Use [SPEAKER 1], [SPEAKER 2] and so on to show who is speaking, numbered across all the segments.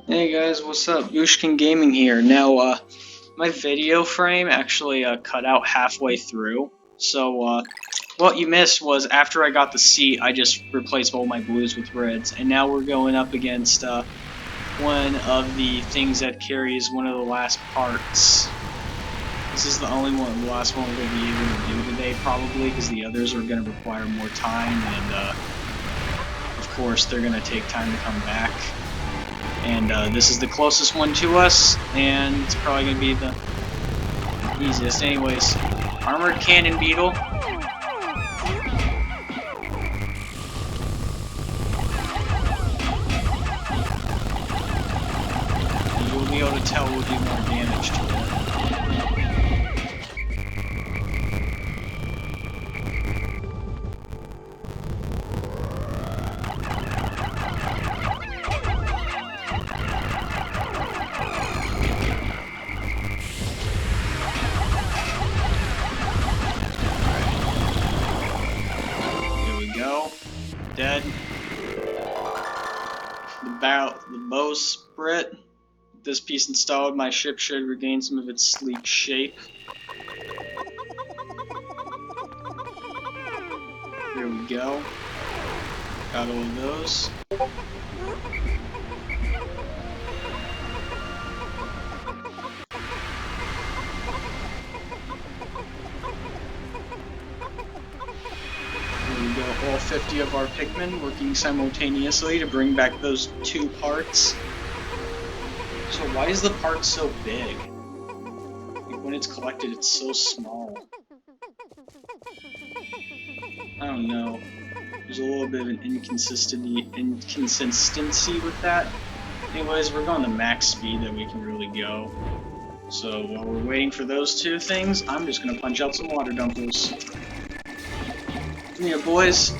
[SPEAKER 1] Hey guys, what's up? Booshican Gaming here. Now, my video frame actually cut out halfway through. So, what you missed was after I got the seat, I just replaced all my blues with reds. And now we're going up against one of the things that carries one of the last parts. This is the only one, the last one we're going to be able to do today, probably, because the others are going to require more time, and of course, they're going to take time to come back. And this is the closest one to us, and it's probably going to be the easiest. Anyways, armored cannon beetle. You'll be able to tell we'll do more damage to it. Dead. The bowsprit. With this piece installed, my ship should regain some of its sleek shape. Here we go. Got all of those. All 50 of our pikmin working simultaneously to bring back those two parts. So why is the part so big? Like when it's collected, it's so small. I don't know. There's a little bit of an inconsistency with that. Anyways, we're going the max speed that we can really go. So while we're waiting for those two things, I'm just gonna punch out some water dumpers. Come here, boys.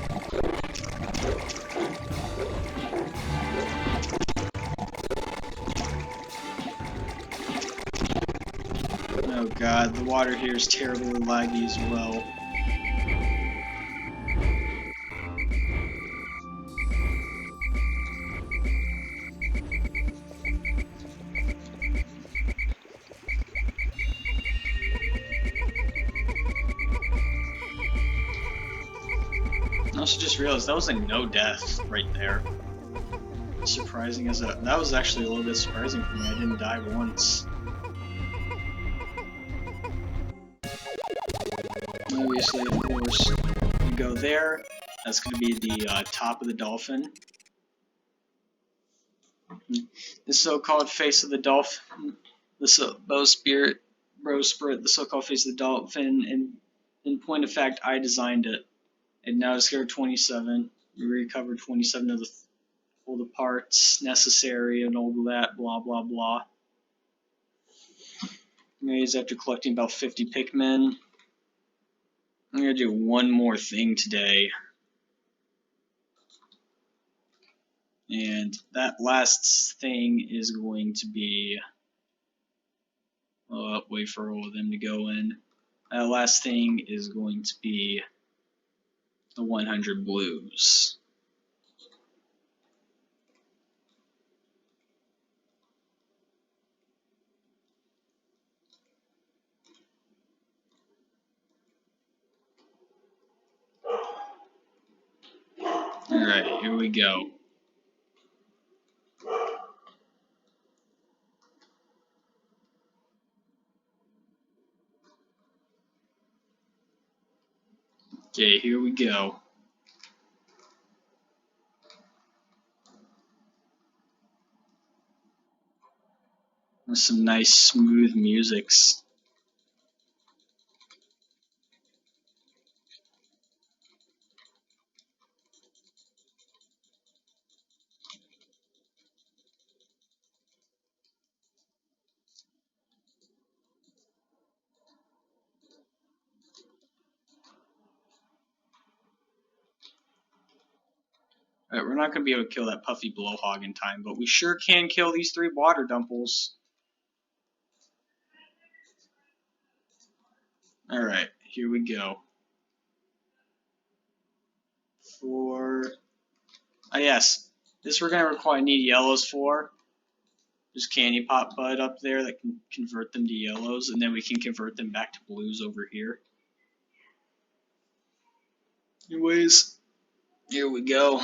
[SPEAKER 1] Oh god, the water here is terribly laggy as well. I also just realized that was a no death right there. Surprising as that was actually a little bit surprising for me. I didn't die once. Obviously, of course, we go there. That's going to be the top of the dolphin. The so-called face of the dolphin, the bowsprit, the so-called face of the dolphin, and in point of fact, I designed it. And now it's here 27. We recovered 27 of all the parts necessary and all that, blah blah blah. Anyways, after collecting about 50 pikmin, I'm gonna do one more thing today. And that last thing is going to be, wait for all of them to go in. That last thing is going to be the 100 blues. Alright, here we go. Okay, here we go. There's some nice smooth musics. Alright, we're not going to be able to kill that puffy blowhog in time, but we sure can kill these 3 water dumples. Alright, here we go. Oh yes, this we're going to need yellows for. There's candy pot bud up there that can convert them to yellows, and then we can convert them back to blues over here. Anyways, here we go.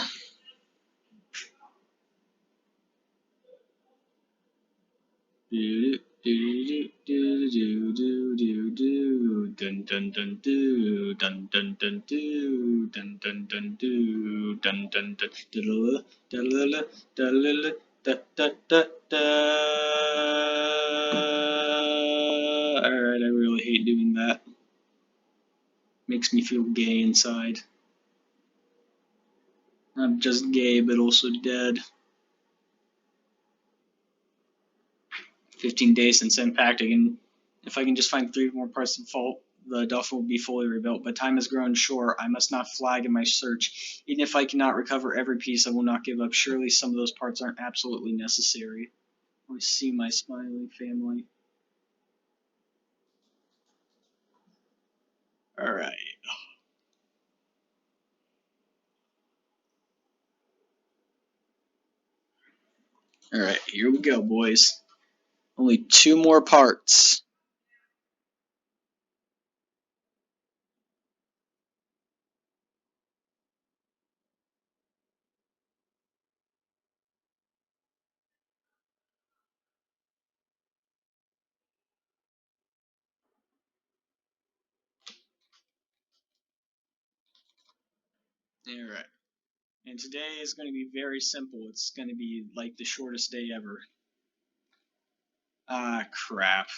[SPEAKER 1] Dun dun dun do dun dun dun do dun dun dun do dun dun dun da da da da. Alright, I really hate doing that. Makes me feel gay inside. Not just gay, but also dead. 15 days since impact. If I can just find 3 more parts of fault, the duffel will be fully rebuilt. But time has grown short. I must not flag in my search. Even if I cannot recover every piece, I will not give up. Surely some of those parts aren't absolutely necessary. I see my smiling family. Alright. Alright, here we go, boys. Only 2 more parts. Alright. And today is going to be very simple. It's going to be like the shortest day ever. Ah, crap.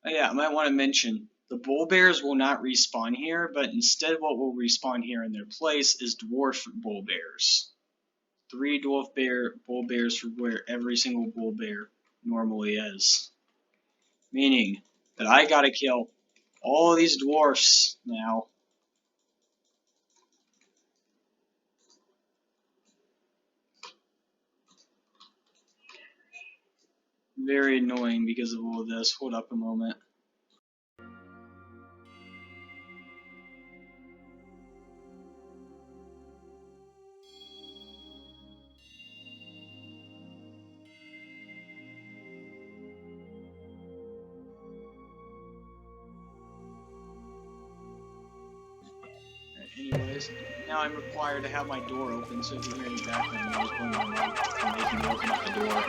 [SPEAKER 1] Oh, yeah, I might want to mention, the bull bears will not respawn here, but instead what will respawn here in their place is dwarf bull bears. 3 dwarf bull bears for where every single bull bear normally is. Meaning that I gotta kill all these dwarfs now. Very annoying because of all this. Hold up a moment. Anyways, now I'm required to have my door open, so if you hear any background noise, I'm making me open up the door.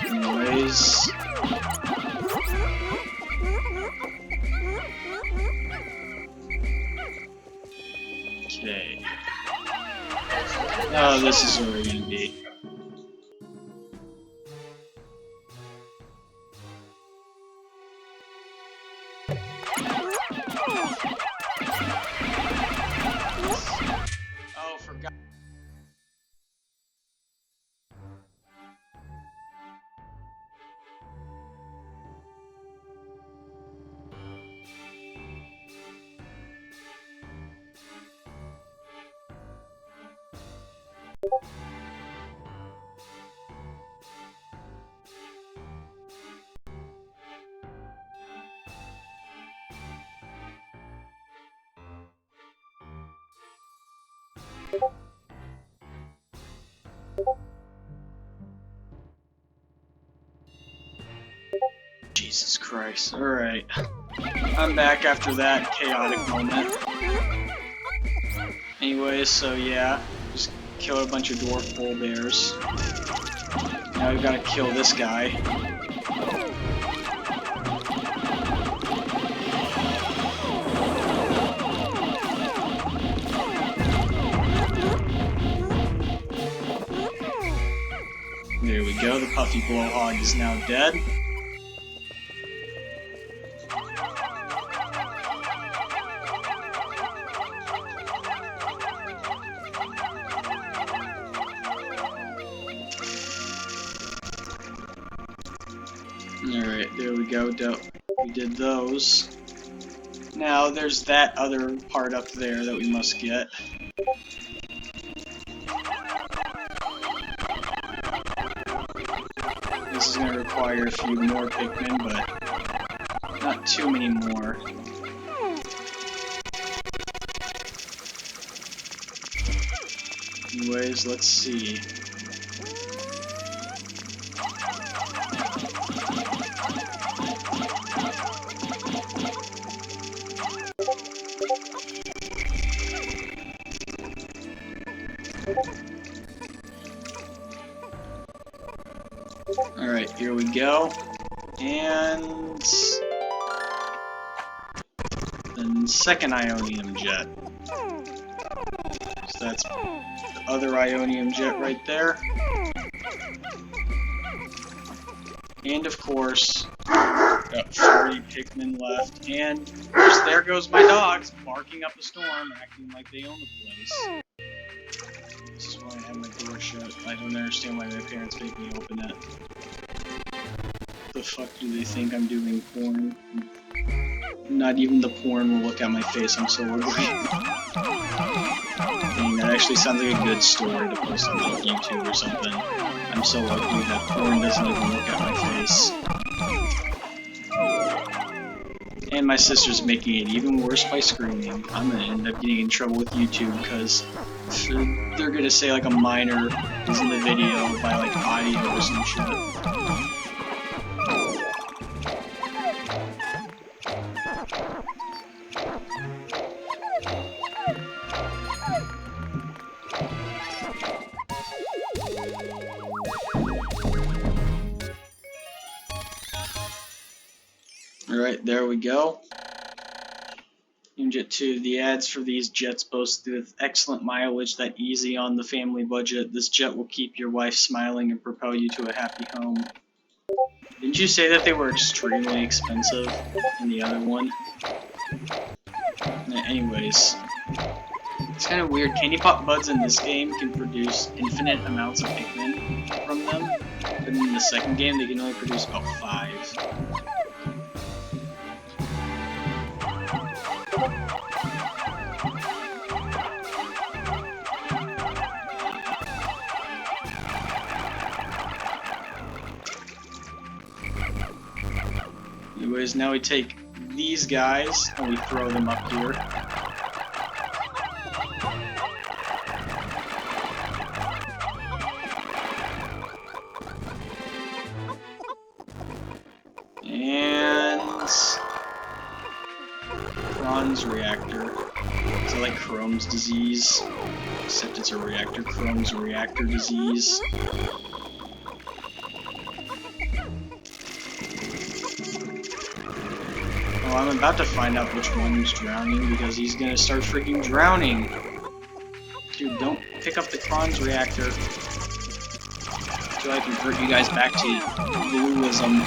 [SPEAKER 1] Anyways. Okay. Oh, this is where we're gonna be. Oh, forgot. Jesus Christ. Alright. I'm back after that chaotic moment. Anyways, so yeah. Just kill a bunch of dwarf bull bears. Now we've gotta kill this guy. There we go, the puffy blowhog is now dead. Alright, there we go. We did those. Now there's that other part up there that we must get. This is going to require a few more pikmin, but not too many more. Anyways, let's see. Alright, here we go. And the second Ionium jet. So that's the other Ionium jet right there. And of course, got 40 Pikmin left. And of course, there goes my dogs barking up a storm, acting like they own the place. This is why I have my door shut. I don't understand why my parents make me open it. The fuck do they think I'm doing porn? Not even the porn will look at my face, I'm so ugly. Dang, that actually sounds like a good story to post on like YouTube or something. I'm so ugly that porn doesn't even look at my face. And my sister's making it even worse by screaming. I'm gonna end up getting in trouble with YouTube because they're gonna say like a minor is in the video by like audio or some shit. Alright, there we go. Jet 2. The ads for these jets boast with excellent mileage that easy on the family budget. This jet will keep your wife smiling and propel you to a happy home. Didn't you say that they were extremely expensive in the other one? Anyways. It's kind of weird. Candy Pop Buds in this game can produce infinite amounts of Pikmin from them, but in the second game they can only produce about 5. Anyways, now we take these guys and we throw them up here. And bronze reactor. Is it like Chrome's disease? Except it's a reactor. Chrome's reactor disease. Oh, I'm about to find out which one's drowning because he's gonna start freaking drowning. Dude, don't pick up the Kron's reactor. So I can convert you guys back to blueism.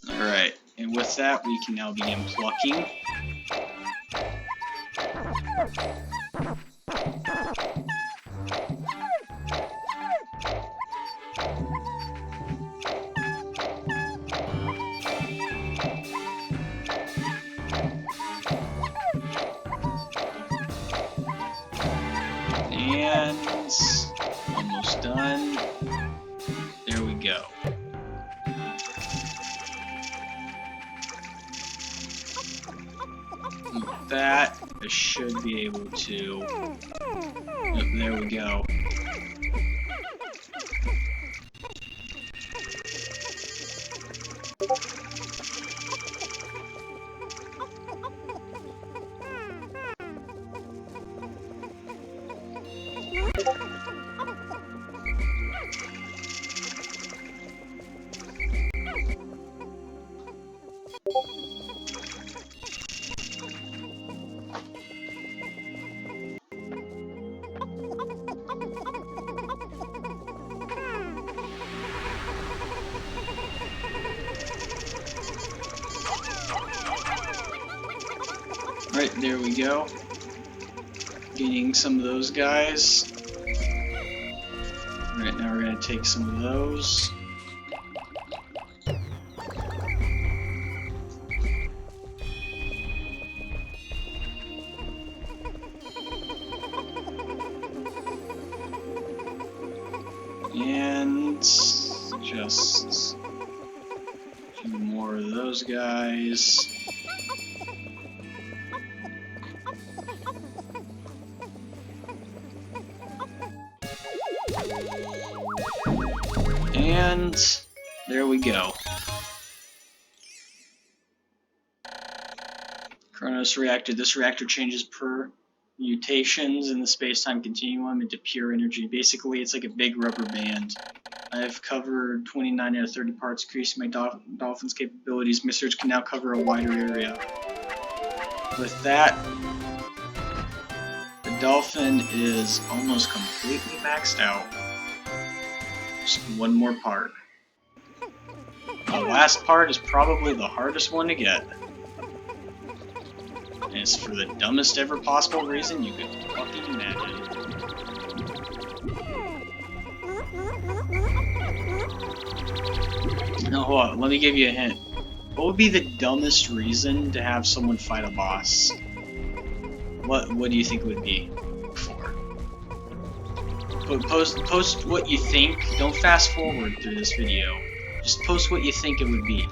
[SPEAKER 1] Alright, and with that we can now begin plucking. And almost done. There we go. With that, I should be able to. Yep, there we go. Right, there we go. Getting some of those guys. Right, now we're going to take some of those. chests. A few more of those guys. And there we go. Chronos reactor. This reactor changes per mutations in the space-time continuum into pure energy. Basically, it's like a big rubber band. I've covered 29 out of 30 parts, increasing my dolphin's capabilities. My search can now cover a wider area. With that, the dolphin is almost completely maxed out. Just one more part. The last part is probably the hardest one to get. And it's for the dumbest ever possible reason you could fucking imagine. No, hold on, let me give you a hint. What would be the dumbest reason to have someone fight a boss? What do you think it would be for? Post what you think. Don't fast forward through this video. Just post what you think it would be.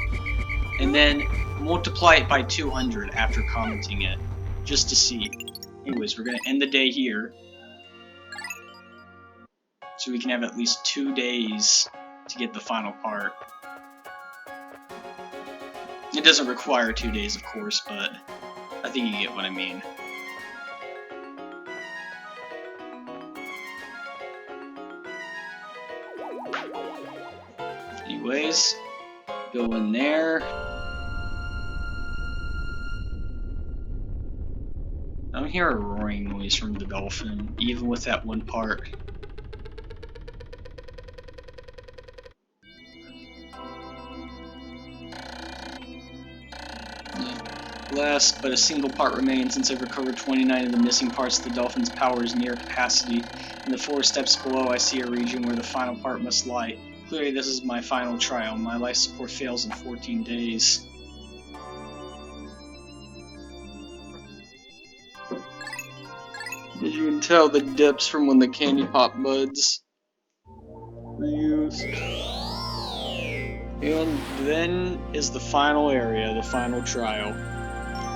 [SPEAKER 1] And then multiply it by 200 after commenting it. Just to see. Anyways, we're gonna end the day here. So we can have at least 2 days to get the final part. It doesn't require 2 days, of course, but I think you get what I mean. Anyways, go in there. I don't hear a roaring noise from the dolphin, even with that one part. Last, but a single part remains. Since I've recovered 29 of the missing parts, the dolphin's power is near capacity. In the 4 steps below, I see a region where the final part must lie. Clearly, this is my final trial. My life support fails in 14 days. As you can tell, the dips from when the candy pop buds were used. And then is the final area, the final trial.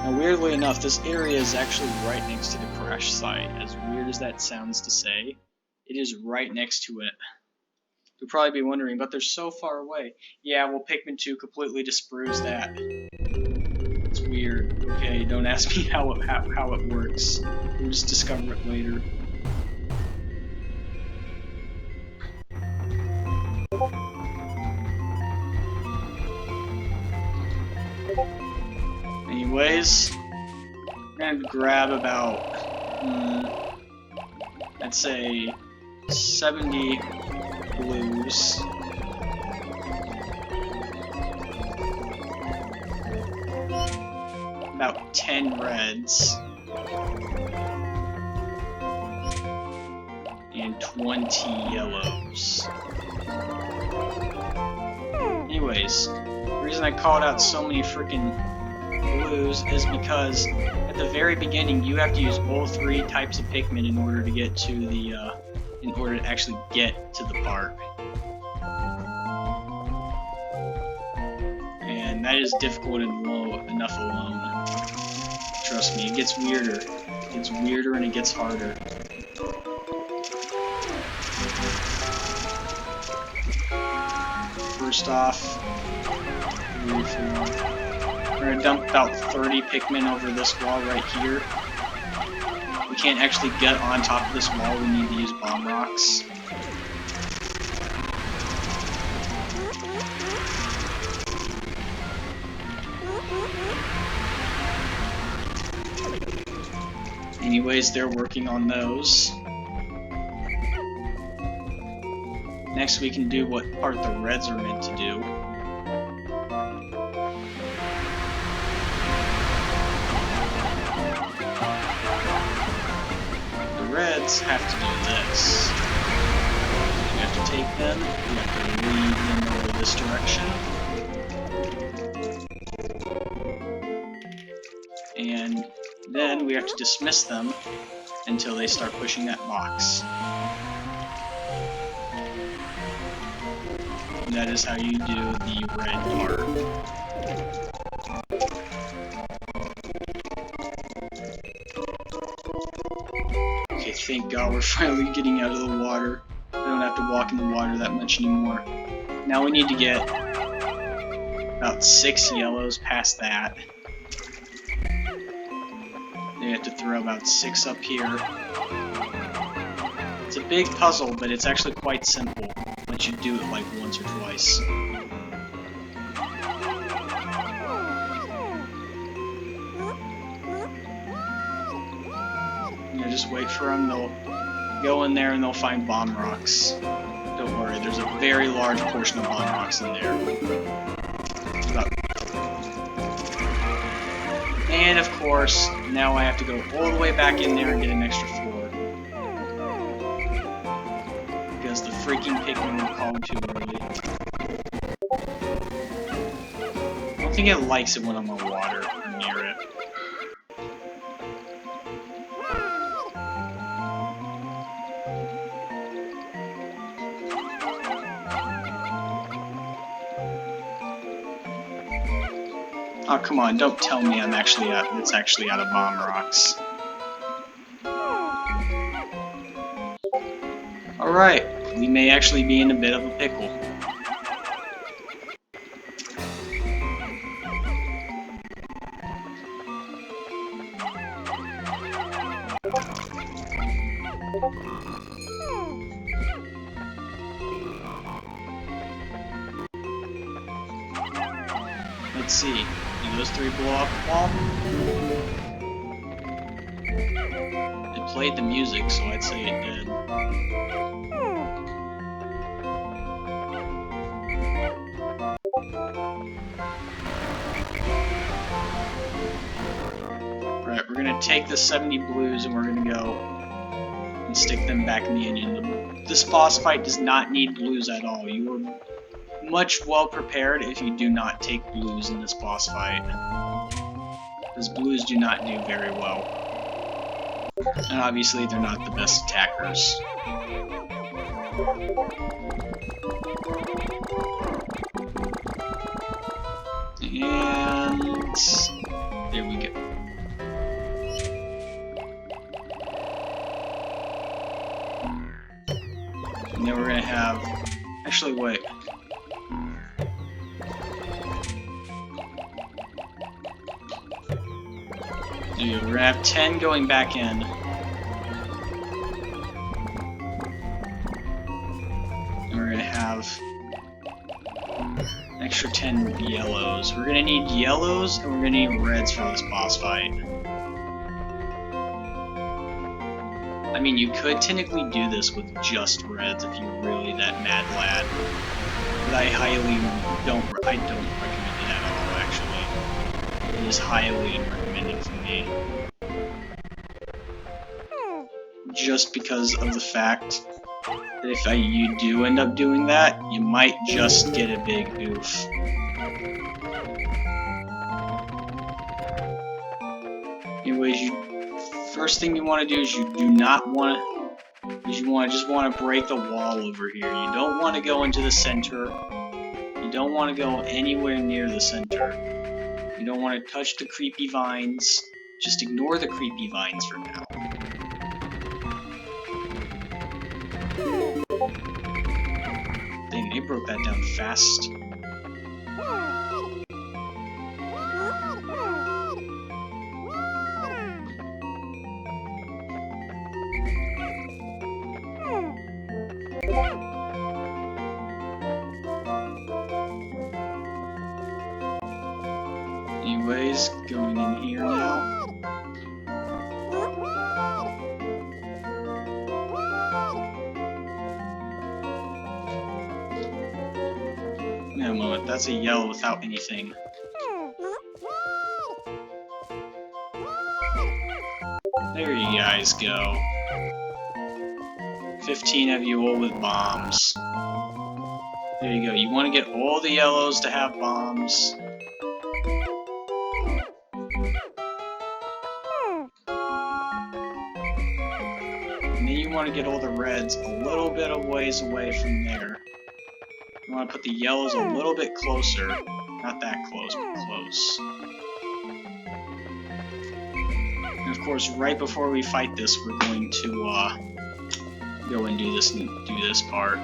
[SPEAKER 1] Now, weirdly enough, this area is actually right next to the crash site. As weird as that sounds to say, it is right next to it. You'll probably be wondering, but they're so far away. Yeah, well, Pikmin 2 completely disproves that. It's weird. Okay, don't ask me how it works. We'll just discover it later. Anyways, we're gonna grab about, I'd say 70 blues. About 10 reds. And 20 yellows. Anyways, the reason I called out so many freaking blues is because at the very beginning you have to use all 3 types of Pikmin in order to get to the in order to actually get to the park. And that is difficult enough alone. Trust me, it gets weirder. It gets weirder and it gets harder. First off, we're gonna dump about 30 Pikmin over this wall right here. We can't actually get on top of this wall, we need to use bomb rocks. Anyways, they're working on those. Next we can do what part the reds are meant to do. The reds have to do this. We have to take them, we have to lead them over this direction. And then we have to dismiss them until they start pushing that box. And that is how you do the red part. Okay, thank God we're finally getting out of the water. I don't have to walk in the water that much anymore. Now we need to get about 6 yellows past that. Then you have to throw about 6 up here. It's a big puzzle, but it's actually quite simple once you do it like once or twice. You know, just wait for them. They'll go in there and they'll find bomb rocks. Don't worry, there's a very large portion of bomb rocks in there. And of course, now I have to go all the way back in there and get an extra 4. Because the freaking Pikmin were called too early. I don't think it likes it when I'm on water or near it. Oh, come on, don't tell me it's actually out of bomb rocks. Alright, we may actually be in a bit of a pickle. Let's see. Do those 3 blow up the wall? It played the music, so I'd say it did. Right, we're gonna take the 70 blues and we're gonna go and stick them back in the onion. This boss fight does not need blues at all. You are much well prepared if you do not take blues in this boss fight. Because blues do not do very well. And obviously they're not the best attackers. And there we go. And then we're gonna have, actually wait. We're gonna have 10 going back in. And we're gonna have an extra 10 yellows. We're gonna need yellows and we're gonna need reds for this boss fight. I mean, you could technically do this with just reds if you're really that mad lad. But I don't recommend it at all, actually. It is highly unrecommended for me. Just because of the fact that if you do end up doing that, you might just get a big oof. Anyways, first thing you want to do is you just want to break the wall over here. You don't want to go into the center. You don't want to go anywhere near the center. You don't want to touch the creepy vines. Just ignore the creepy vines for now. Dang, they broke that down fast. Anyways, going in here now. Wait a moment, that's a yellow without anything. There you guys go. 15 of you all with bombs. There you go. You want to get all the yellows to have bombs. And then you want to get all the reds a little bit of ways away from there. You want to put the yellows a little bit closer. Not that close, but close. And of course, right before we fight this, we're going to go and do this part.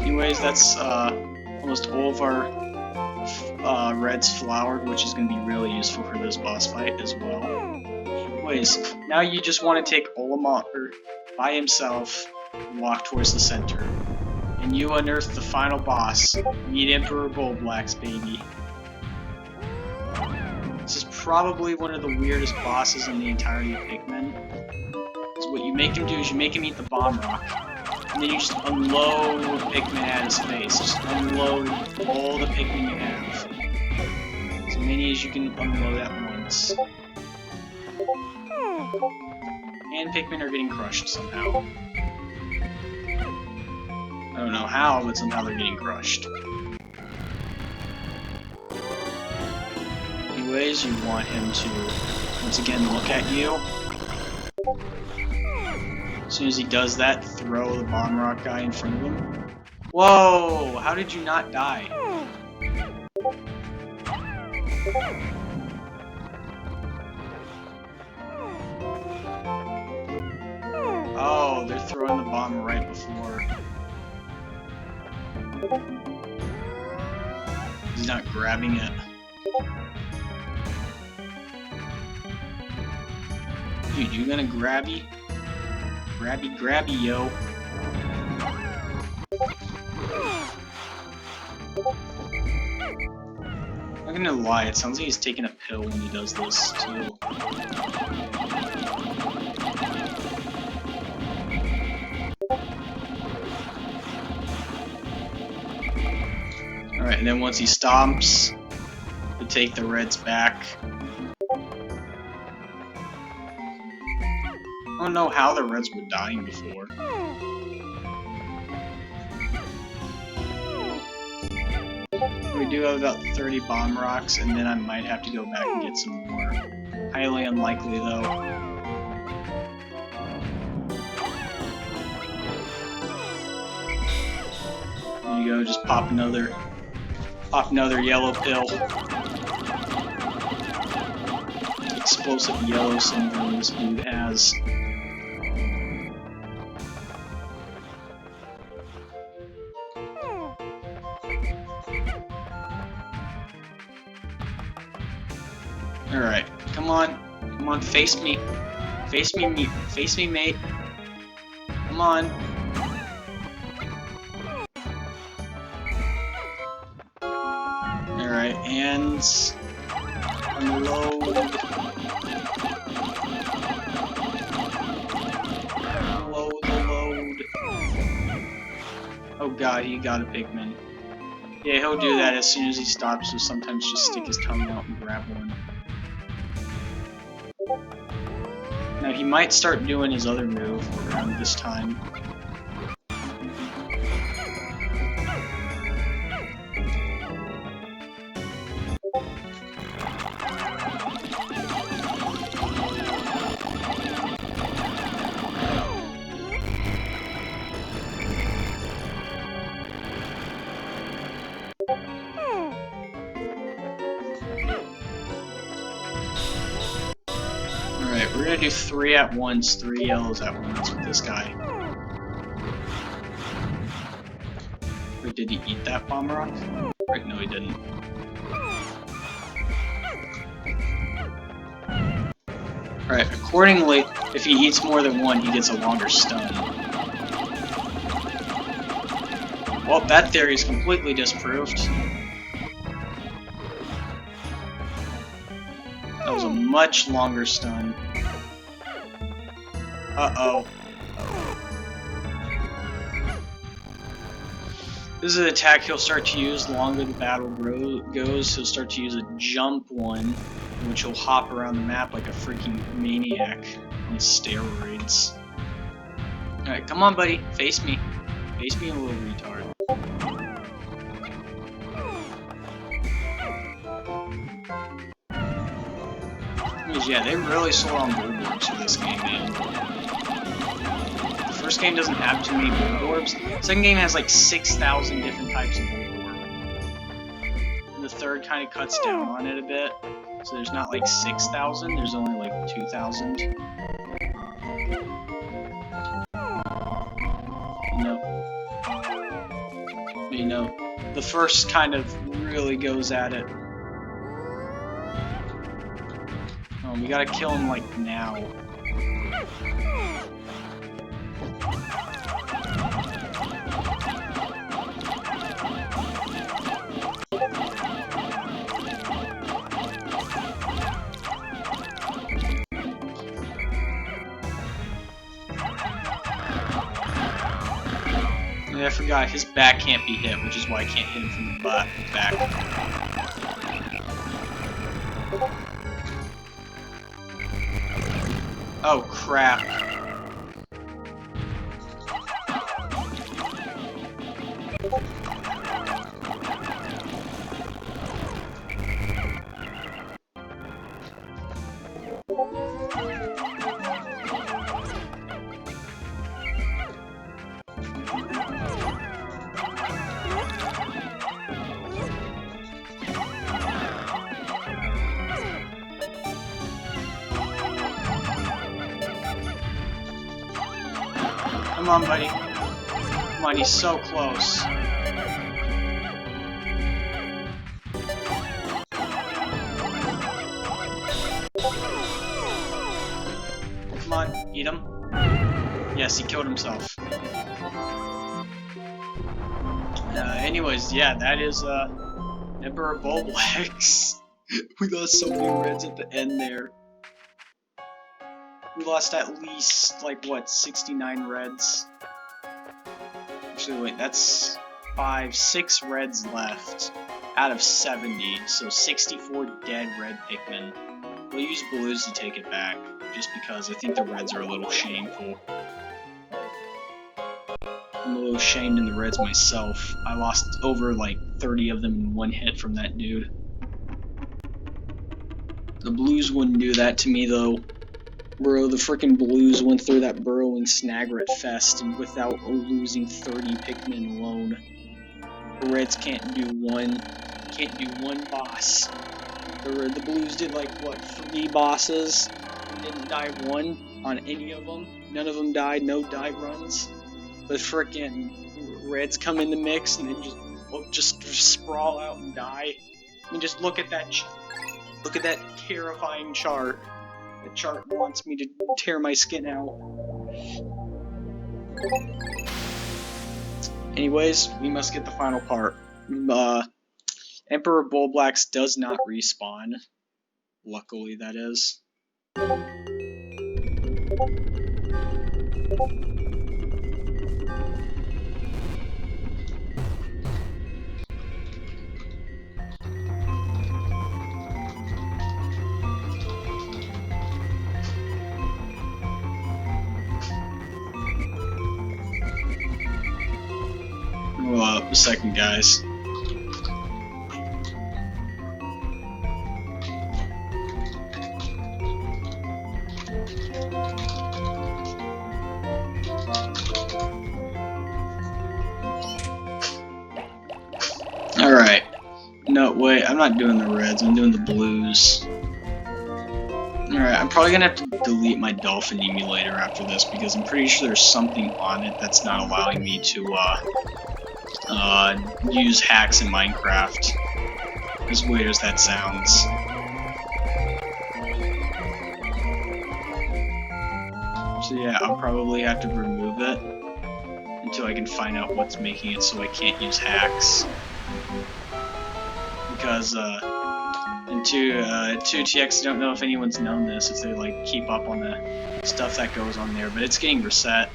[SPEAKER 1] Anyways, that's almost all of our reds flowered, which is going to be really useful for this boss fight as well. Anyways, now you just want to take Olimar by himself and walk towards the center. And you unearth the final boss. Meet Emperor Bulblax, baby. This is probably one of the weirdest bosses in the entirety of Pikmin. So what you make him do is you make him eat the bomb rock. And then you just unload Pikmin at his face. Just unload all the Pikmin you have. As many as you can unload at once. And Pikmin are getting crushed somehow. I don't know how, but somehow they're getting crushed. Anyways, you want him to, once again, look at you. As soon as he does that, throw the bomb rock guy in front of him. Whoa! How did you not die? Oh, they're throwing the bomb right before. He's not grabbing it. Dude, you gonna grabby? Grabby, yo. I'm not gonna lie, it sounds like he's taking a pill when he does this, too. Alright, and then once he stomps, we take the reds back. I don't know how the reds were dying before. We do have about 30 bomb rocks, and then I might have to go back and get some more. Highly unlikely, though. There you go, just pop another yellow pill. Explosive yellow syndrome this dude has. Alright, come on, face me, mate, come on. Alright, and unload. Unload the load. Oh god, he got a Pikmin. Yeah, he'll do that as soon as he stops, so sometimes just stick his tongue out and grab one. Now he might start doing his other move around this time. Alright, we're gonna do 3 at once, 3 yellows at once with this guy. Wait, did he eat that bomb rock? Right, no he didn't. Alright, accordingly, if he eats more than one, he gets a longer stun. Well, that theory is completely disproved. That was a much longer stun. Uh-oh. This is an attack he'll start to use the longer the battle goes. He'll start to use a jump one, which will hop around the map like a freaking maniac on steroids. Alright, come on, buddy. Face me. Face me, a little retard. Because, yeah, they really sold on bulborbs for this game, man. The first game doesn't have too many bulborbs. The second game has like 6,000 different types of bulborb. And the third kind of cuts down on it a bit. So there's not like 6,000, there's only like 2,000. You know, the first kind of really goes at it. Oh, we gotta kill him like now. I forgot, his back can't be hit, which is why I can't hit him from the back. Oh, crap. Come on, buddy. Come on, he's so close. Come on, eat him. Yes, he killed himself. Anyways, yeah, that is, Emperor Bulblex. We lost so many reds at the end there. We lost at least, like, what, 69 reds? Actually, wait, that's 6 reds left out of 70, so 64 dead red Pikmin. We'll use blues to take it back, just because I think the reds are a little shameful. I'm a little shamed in the reds myself. I lost over, like, 30 of them in one hit from that dude. The blues wouldn't do that to me, though. Bro, the frickin' blues went through that burrowing Snagret fest and without losing 30 Pikmin alone. The reds can't do one boss. The blues did like, what, 3 bosses? Didn't die one on any of them. None of them died, no die runs. But frickin' reds come in the mix and then just sprawl out and die. I mean, just look at that terrifying chart. The chart wants me to tear my skin out. Anyways, we must get the final part. Emperor Bulblex does not respawn. Luckily, that is. A second, guys. Alright. No, wait, I'm not doing the reds, I'm doing the blues. Alright, I'm probably gonna have to delete my dolphin emulator after this because I'm pretty sure there's something on it that's not allowing me to, use hacks in Minecraft. As weird as that sounds. So yeah, I'll probably have to remove it until I can find out what's making it so I can't use hacks. Because, and 2TX, I don't know if anyone's known this, if they, like, keep up on the stuff that goes on there, but it's getting reset.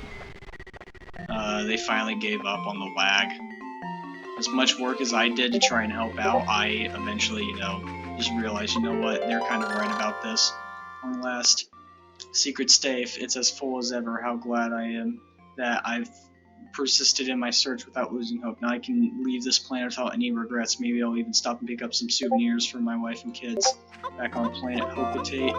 [SPEAKER 1] They finally gave up on the lag. As much work as I did to try and help out, I eventually, you know, just realized, you know what, they're kind of right about this. One last secret safe, it's as full as ever, how glad I am. that I've persisted in my search without losing hope. Now I can leave this planet without any regrets. Maybe I'll even stop and pick up some souvenirs for my wife and kids back on planet Hokotate.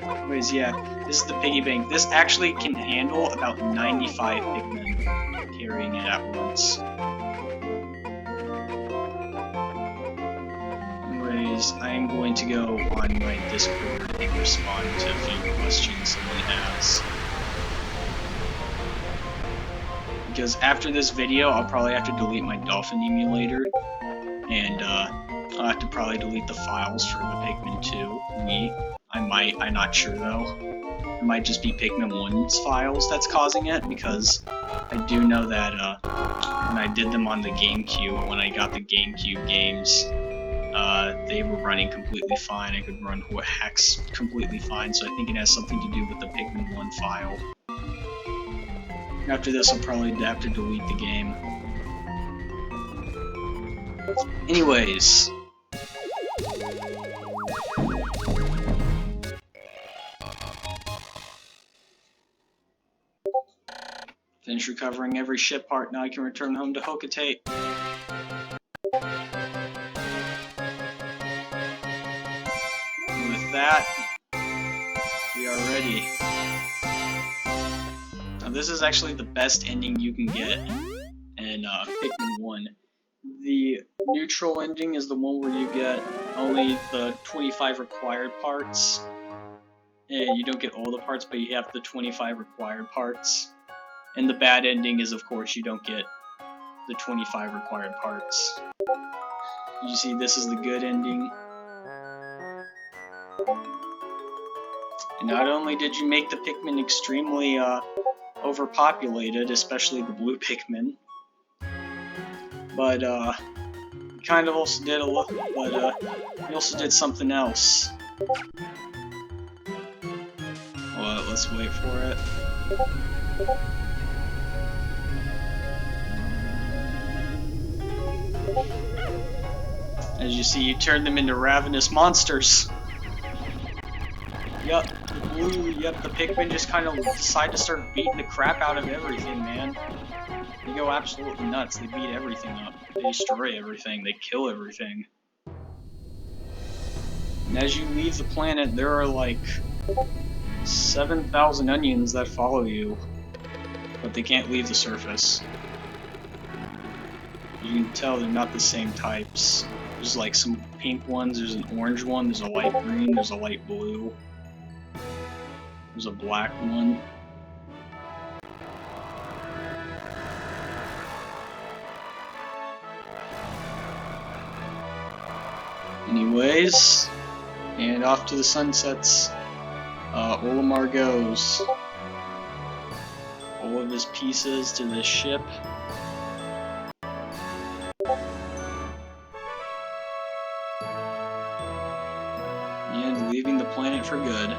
[SPEAKER 1] Anyways, yeah, this is the piggy bank. This actually can handle about 95 Pikmin carrying it at once. Anyways, I'm going to go on my Discord and respond to a few questions someone has. Because after this video, I'll probably have to delete my Dolphin emulator, and I'll have to probably delete the files for the Pikmin 2. I'm not sure though. It might just be Pikmin 1's files that's causing it, because I do know that when I did them on the GameCube, when I got the GameCube games, they were running completely fine. I could run Hex completely fine, so I think it has something to do with the Pikmin 1 file. After this, I'll probably have to delete the game. Anyways. Finish recovering every ship part, now I can return home to Hokotate. And with that, we are ready. Now this is actually the best ending you can get in Pikmin 1. The neutral ending is the one where you get only the 25 required parts. And you don't get all the parts, but you have the 25 required parts. And the bad ending is, of course, you don't get the 25 required parts. You see, this is the good ending. And not only did you make the Pikmin extremely overpopulated, especially the blue Pikmin, but you kind of also did you also did something else. Well, let's wait for it. As you see, you turned them into ravenous monsters. Yup, the Pikmin just kind of decide to start beating the crap out of everything, man. They go absolutely nuts. They beat everything up. They destroy everything. They kill everything. And as you leave the planet, there are like 7,000 onions that follow you, but they can't leave the surface. You can tell they're not the same types. There's like some pink ones, there's an orange one, there's a light green, there's a light blue. There's a black one. Anyways, and off to the sunsets, Olimar goes. All of his pieces to this ship. And leaving the planet for good.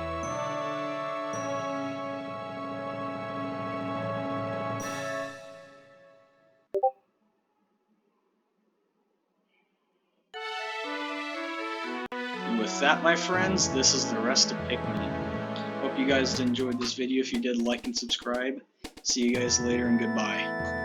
[SPEAKER 1] And with that, my friends, this is the rest of Pikmin. Hope you guys enjoyed this video. If you did, like and subscribe. See you guys later, and goodbye.